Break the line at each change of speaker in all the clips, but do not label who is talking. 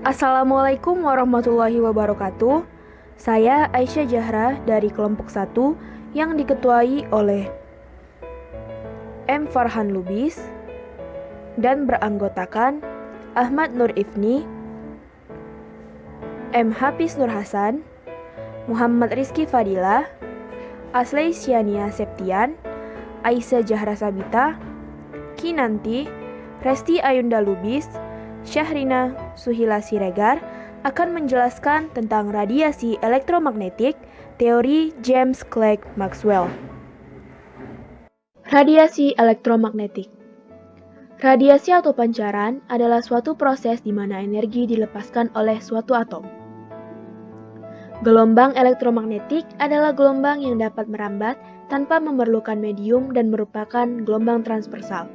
Assalamualaikum warahmatullahi wabarakatuh. Saya Aisyah Jahra dari kelompok 1 yang diketuai oleh M. Farhan Lubis dan beranggotakan Ahmad Nur Ifni, M. Hafiz Nur Hasan, Muhammad Rizky Fadila, Asley Siania Septian, Aisyah Jahra Sabita, Kinanti, Resti Ayunda Lubis, Syahrina Suhila Siregar akan menjelaskan tentang radiasi elektromagnetik, teori James Clerk Maxwell. Radiasi elektromagnetik. Radiasi atau pancaran adalah suatu proses di mana energi dilepaskan oleh suatu atom. Gelombang elektromagnetik adalah gelombang yang dapat merambat tanpa memerlukan medium dan merupakan gelombang transversal.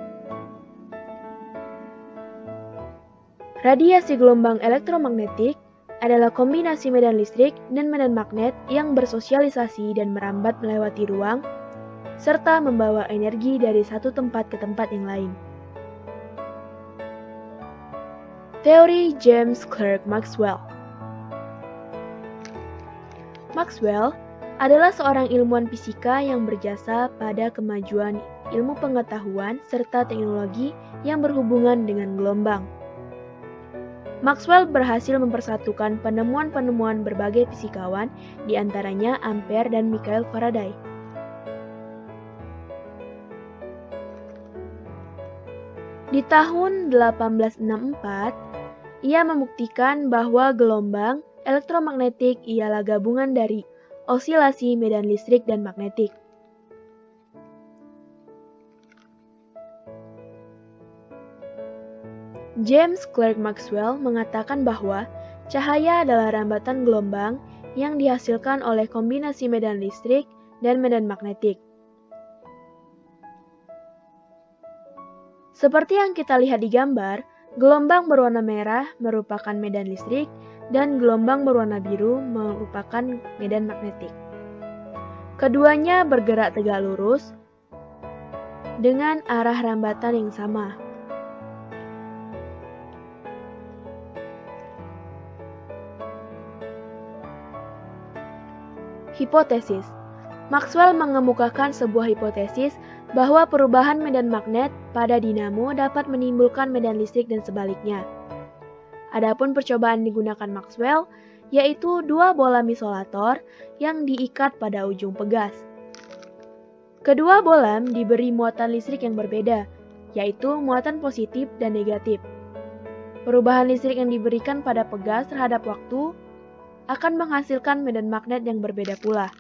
Radiasi gelombang elektromagnetik adalah kombinasi medan listrik dan medan magnet yang bersosialisasi dan merambat melewati ruang, serta membawa energi dari satu tempat ke tempat yang lain. Teori James Clerk Maxwell. Maxwell adalah seorang ilmuwan fisika yang berjasa pada kemajuan ilmu pengetahuan serta teknologi yang berhubungan dengan gelombang. Maxwell berhasil mempersatukan penemuan-penemuan berbagai fisikawan, di antaranya Ampere dan Michael Faraday. Di tahun 1864, ia membuktikan bahwa gelombang elektromagnetik ialah gabungan dari osilasi medan listrik dan magnetik. James Clerk Maxwell mengatakan bahwa cahaya adalah rambatan gelombang yang dihasilkan oleh kombinasi medan listrik dan medan magnetik. Seperti yang kita lihat di gambar, gelombang berwarna merah merupakan medan listrik dan gelombang berwarna biru merupakan medan magnetik. Keduanya bergerak tegak lurus dengan arah rambatan yang sama. Hipotesis. Maxwell mengemukakan sebuah hipotesis bahwa perubahan medan magnet pada dinamo dapat menimbulkan medan listrik dan sebaliknya. Adapun percobaan digunakan Maxwell yaitu dua bola isolator yang diikat pada ujung pegas. Kedua bolam diberi muatan listrik yang berbeda, yaitu muatan positif dan negatif. Perubahan listrik yang diberikan pada pegas terhadap waktu akan menghasilkan medan magnet yang berbeda pula.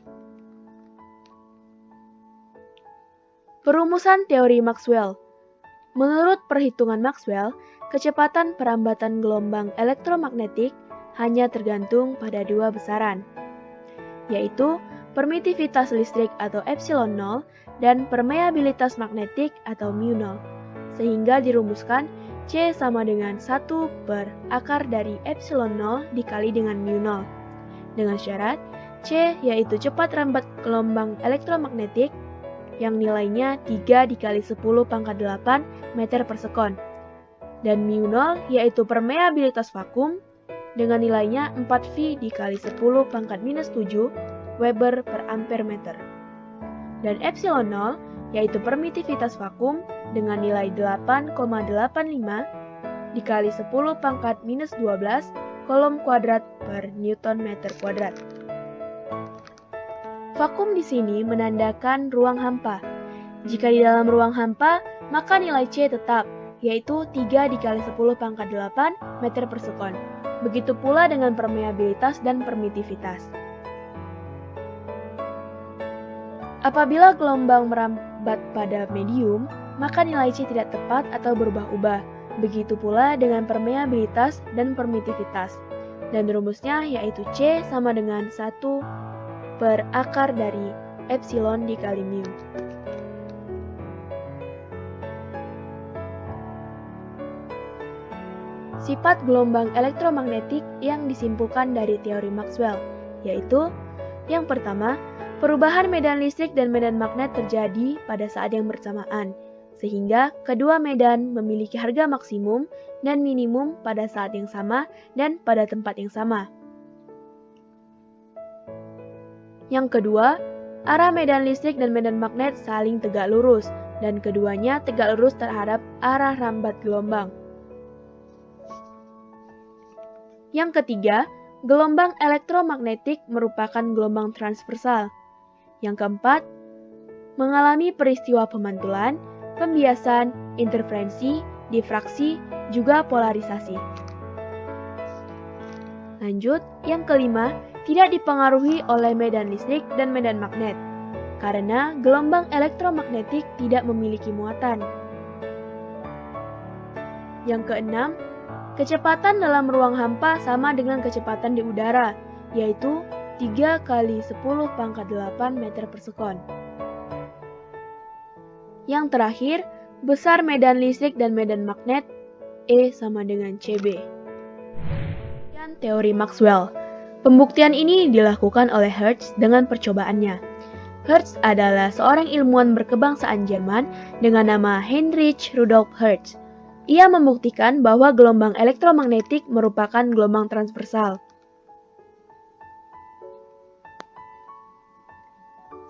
Perumusan teori Maxwell. Menurut perhitungan Maxwell, kecepatan perambatan gelombang elektromagnetik hanya tergantung pada dua besaran, yaitu permitivitas listrik atau epsilon 0 dan permeabilitas magnetik atau mu 0, sehingga dirumuskan C sama dengan 1 per akar dari epsilon 0 dikali dengan mu 0. Dengan syarat C yaitu cepat rambat gelombang elektromagnetik yang nilainya 3 dikali 10 pangkat 8 meter per sekon. Dan mu 0 yaitu permeabilitas vakum dengan nilainya 4V dikali 10 pangkat minus 7 Weber per ampere meter. Dan epsilon 0 yaitu permitivitas vakum dengan nilai 8,85 dikali 10 pangkat minus 12 kolom kuadrat per Newton meter kuadrat. Vakum di sini menandakan ruang hampa. Jika di dalam ruang hampa, maka nilai C tetap, yaitu 3 dikali 10 pangkat 8 meter per sekon. Begitu pula dengan permeabilitas dan permitivitas. Apabila gelombang merambat pada medium, maka nilai C tidak tepat atau berubah-ubah. Begitu pula dengan permeabilitas dan permitivitas. Dan rumusnya yaitu C sama dengan 1 per akar dari epsilon dikali mu. Sifat gelombang elektromagnetik yang disimpulkan dari teori Maxwell, yaitu yang pertama, perubahan medan listrik dan medan magnet terjadi pada saat yang bersamaan, sehingga kedua medan memiliki harga maksimum dan minimum pada saat yang sama dan pada tempat yang sama. Yang kedua, arah medan listrik dan medan magnet saling tegak lurus, dan keduanya tegak lurus terhadap arah rambat gelombang. Yang ketiga, gelombang elektromagnetik merupakan gelombang transversal. Yang keempat, mengalami peristiwa pemantulan, pembiasan, interferensi, difraksi, juga polarisasi. Lanjut, yang kelima, tidak dipengaruhi oleh medan listrik dan medan magnet, karena gelombang elektromagnetik tidak memiliki muatan. Yang keenam, kecepatan dalam ruang hampa sama dengan kecepatan di udara, yaitu 3 kali 10⁸ meter per sekon. Yang terakhir, besar medan listrik dan medan magnet, E sama dengan CB. Dan teori Maxwell. Pembuktian ini dilakukan oleh Hertz dengan percobaannya. Hertz adalah seorang ilmuwan berkebangsaan Jerman dengan nama Heinrich Rudolf Hertz. Ia membuktikan bahwa gelombang elektromagnetik merupakan gelombang transversal.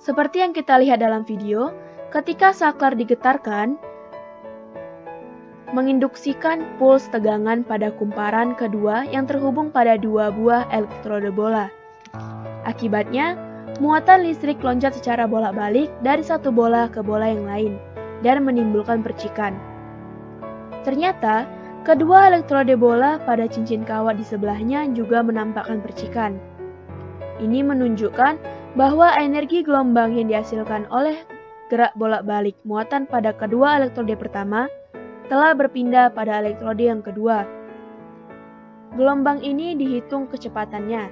Seperti yang kita lihat dalam video, ketika saklar digetarkan, menginduksikan puls tegangan pada kumparan kedua yang terhubung pada dua buah elektrode bola. Akibatnya, muatan listrik loncat secara bolak-balik dari satu bola ke bola yang lain dan menimbulkan percikan. Ternyata, kedua elektrode bola pada cincin kawat di sebelahnya juga menampakkan percikan. Ini menunjukkan bahwa energi gelombang yang dihasilkan oleh gerak bolak-balik muatan pada kedua elektrode pertama telah berpindah pada elektrode yang kedua. Gelombang ini dihitung kecepatannya,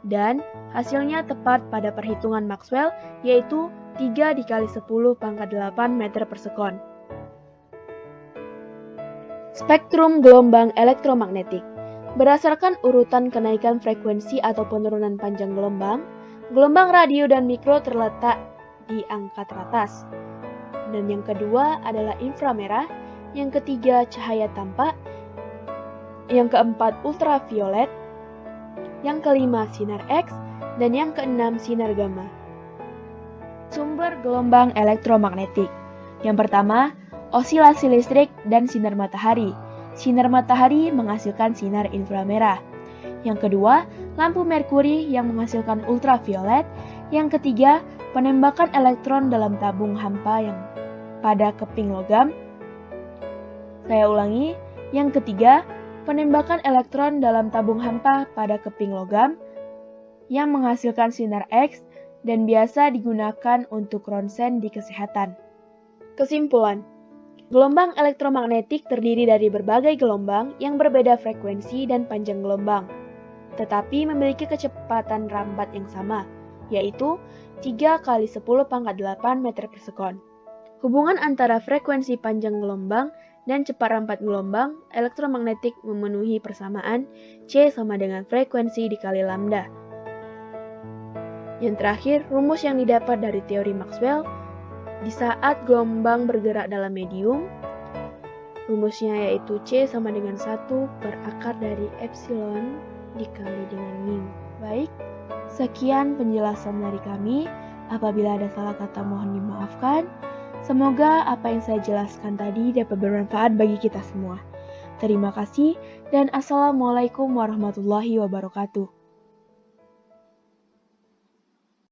dan hasilnya tepat pada perhitungan Maxwell, yaitu 3 dikali 10⁸ meter per sekon. Spektrum gelombang elektromagnetik. Berdasarkan urutan kenaikan frekuensi atau penurunan panjang gelombang, gelombang radio dan mikro terletak di angka teratas. Dan yang kedua adalah inframerah, yang ketiga cahaya tampak, yang keempat ultraviolet, yang kelima sinar X, dan yang keenam sinar gamma. Sumber gelombang elektromagnetik. Yang pertama, osilasi listrik dan sinar matahari. Sinar matahari menghasilkan sinar inframerah. Yang kedua, lampu merkuri yang menghasilkan ultraviolet. Yang ketiga, penembakan elektron dalam tabung hampa yang pada keping logam. Saya ulangi, yang ketiga, penembakan elektron dalam tabung hampa pada keping logam yang menghasilkan sinar X dan biasa digunakan untuk ronsen di kesehatan. Kesimpulan, gelombang elektromagnetik terdiri dari berbagai gelombang yang berbeda frekuensi dan panjang gelombang, tetapi memiliki kecepatan rambat yang sama, yaitu 3 kali 10⁸ meter per sekon. Hubungan antara frekuensi panjang gelombang dan cepat rambat gelombang elektromagnetik memenuhi persamaan C sama dengan frekuensi dikali lambda. Yang terakhir, rumus yang didapat dari teori Maxwell, di saat gelombang bergerak dalam medium, rumusnya yaitu C sama dengan 1 per akar dari epsilon dikali dengan min. Baik, sekian penjelasan dari kami. Apabila ada salah kata mohon dimaafkan. Semoga apa yang saya jelaskan tadi dapat bermanfaat bagi kita semua. Terima kasih dan Assalamualaikum warahmatullahi wabarakatuh.